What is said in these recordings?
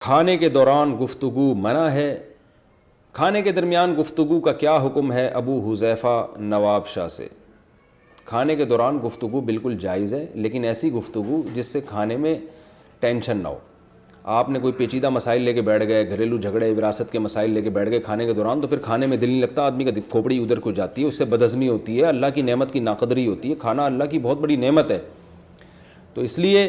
کھانے کے دوران گفتگو منع ہے. کھانے کے درمیان گفتگو کا کیا حکم ہے ابو حذیفہ نواب شاہ سے؟ کھانے کے دوران گفتگو بالکل جائز ہے، لیکن ایسی گفتگو جس سے کھانے میں ٹینشن نہ ہو. آپ نے کوئی پیچیدہ مسائل لے کے بیٹھ گئے، گھریلو جھگڑے وراثت کے مسائل لے کے بیٹھ گئے کھانے کے دوران، تو پھر کھانے میں دل نہیں لگتا، آدمی کا کھوپڑی ادھر کو جاتی ہے، اس سے بدہضمی ہوتی ہے، اللہ کی نعمت کی ناقدری ہوتی ہے. کھانا اللہ کی بہت بڑی نعمت ہے، تو اس لیے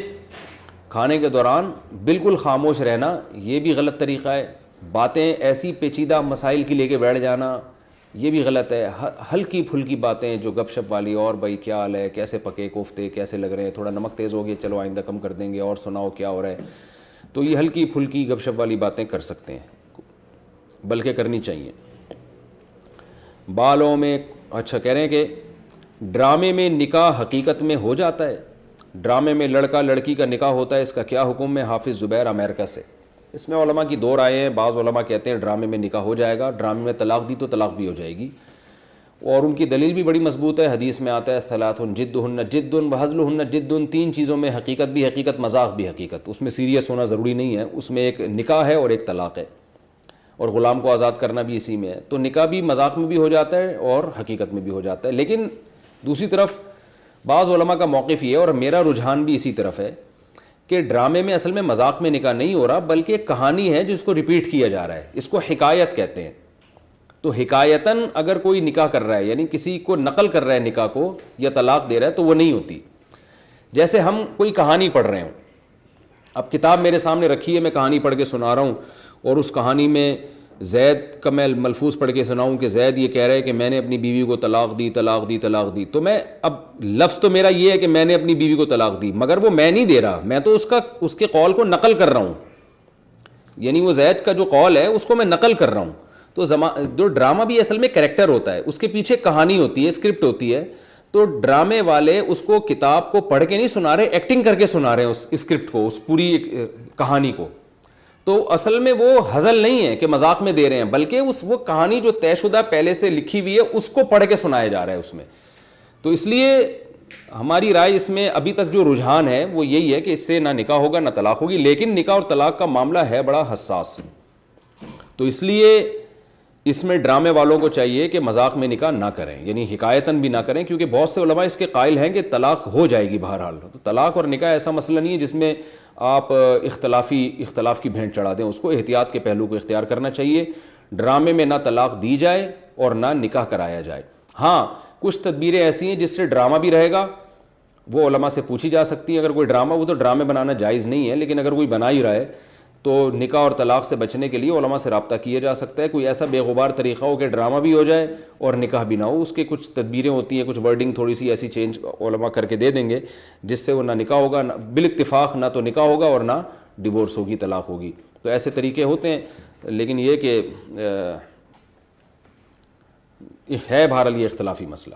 کھانے کے دوران بالکل خاموش رہنا یہ بھی غلط طریقہ ہے. باتیں ایسی پیچیدہ مسائل کی لے کے بیٹھ جانا یہ بھی غلط ہے. ہلکی پھلکی باتیں جو گپ شپ والی، اور بھائی کیا حال ہے، کیسے پکے کوفتے، کیسے لگ رہے ہیں، تھوڑا نمک تیز ہو گیا، چلو آئندہ کم کر دیں گے، اور سناؤ کیا ہو رہا ہے. تو یہ ہلکی پھلکی گپ شپ والی باتیں کر سکتے ہیں، بلکہ کرنی چاہیے. بالوں میں اچھا کہہ رہے ہیں کہ ڈرامے میں نکاح حقیقت میں ہو جاتا ہے. ڈرامے میں لڑکا لڑکی کا نکاح ہوتا ہے، اس کا کیا حکم ہے؟ حافظ زبیر امریکہ سے. اس میں علماء کی دو رائے ہیں. بعض علماء کہتے ہیں ڈرامے میں نکاح ہو جائے گا، ڈرامے میں طلاق دی تو طلاق بھی ہو جائے گی، اور ان کی دلیل بھی بڑی مضبوط ہے. حدیث میں آتا ہے ثلاث جدہن جد وہزلہن جد، تین چیزوں میں حقیقت بھی حقیقت، مذاق بھی حقیقت. اس میں سیریس ہونا ضروری نہیں ہے، اس میں ایک نکاح ہے اور ایک طلاق ہے، اور غلام کو آزاد کرنا بھی اسی میں ہے. تو نکاح بھی مذاق میں بھی ہو جاتا ہے اور حقیقت میں بھی ہو جاتا ہے. لیکن دوسری طرف بعض علماء کا موقف یہ ہے، اور میرا رجحان بھی اسی طرف ہے، کہ ڈرامے میں اصل میں مذاق میں نکاح نہیں ہو رہا، بلکہ ایک کہانی ہے جس کو ریپیٹ کیا جا رہا ہے. اس کو حکایت کہتے ہیں. تو حکایتاً اگر کوئی نکاح کر رہا ہے، یعنی کسی کو نقل کر رہا ہے نکاح کو، یا طلاق دے رہا ہے، تو وہ نہیں ہوتی. جیسے ہم کوئی کہانی پڑھ رہے ہوں، اب کتاب میرے سامنے رکھی ہے، میں کہانی پڑھ کے سنا رہا ہوں، اور اس کہانی میں زید کا میں ملفوظ پڑھ کے سناؤں کہ زید یہ کہہ رہا ہے کہ میں نے اپنی بیوی کو طلاق دی طلاق دی طلاق دی. تو میں اب لفظ تو میرا یہ ہے کہ میں نے اپنی بیوی کو طلاق دی، مگر وہ میں نہیں دے رہا، میں تو اس کے قول کو نقل کر رہا ہوں. یعنی وہ زید کا جو قول ہے اس کو میں نقل کر رہا ہوں. تو جو ڈرامہ بھی اصل میں کریکٹر ہوتا ہے، اس کے پیچھے کہانی ہوتی ہے، اسکرپٹ ہوتی ہے. تو ڈرامے والے اس کو کتاب کو پڑھ کے نہیں سنا رہے، ایکٹنگ کر کے سنا رہے ہیں اس اسکرپٹ کو، اس پوری کہانی کو. تو اصل میں وہ ہزل نہیں ہے کہ مذاق میں دے رہے ہیں، بلکہ وہ کہانی جو طے شدہ پہلے سے لکھی ہوئی ہے اس کو پڑھ کے سنایا جا رہا ہے اس میں. تو اس لیے ہماری رائے اس میں ابھی تک جو رجحان ہے وہ یہی ہے کہ اس سے نہ نکاح ہوگا نہ طلاق ہوگی. لیکن نکاح اور طلاق کا معاملہ ہے بڑا حساس، تو اس لیے اس میں ڈرامے والوں کو چاہیے کہ مذاق میں نکاح نہ کریں، یعنی حکایتاً بھی نہ کریں، کیونکہ بہت سے علماء اس کے قائل ہیں کہ طلاق ہو جائے گی بہرحال. تو طلاق اور نکاح ایسا مسئلہ نہیں ہے جس میں آپ اختلاف کی بھینٹ چڑھا دیں. اس کو احتیاط کے پہلو کو اختیار کرنا چاہیے. ڈرامے میں نہ طلاق دی جائے اور نہ نکاح کرایا جائے. ہاں کچھ تدبیریں ایسی ہیں جس سے ڈرامہ بھی رہے گا، وہ علماء سے پوچھی جا سکتی ہیں. اگر کوئی ڈرامہ، وہ تو ڈرامے بنانا جائز نہیں ہے، لیکن اگر کوئی بنا ہی رہا ہے تو نکاح اور طلاق سے بچنے کے لیے علماء سے رابطہ کیا جا سکتا ہے. کوئی ایسا بے غبار طریقہ ہو کہ ڈرامہ بھی ہو جائے اور نکاح بھی نہ ہو. اس کے کچھ تدبیریں ہوتی ہیں، کچھ ورڈنگ تھوڑی سی ایسی چینج علماء کر کے دے دیں گے جس سے وہ نہ نکاح ہوگا، بالاتفاق نہ تو نکاح ہوگا اور نہ ڈیورس ہوگی، طلاق ہوگی. تو ایسے طریقے ہوتے ہیں، لیکن یہ کہ ہے بہرحال یہ اختلافی مسئلہ.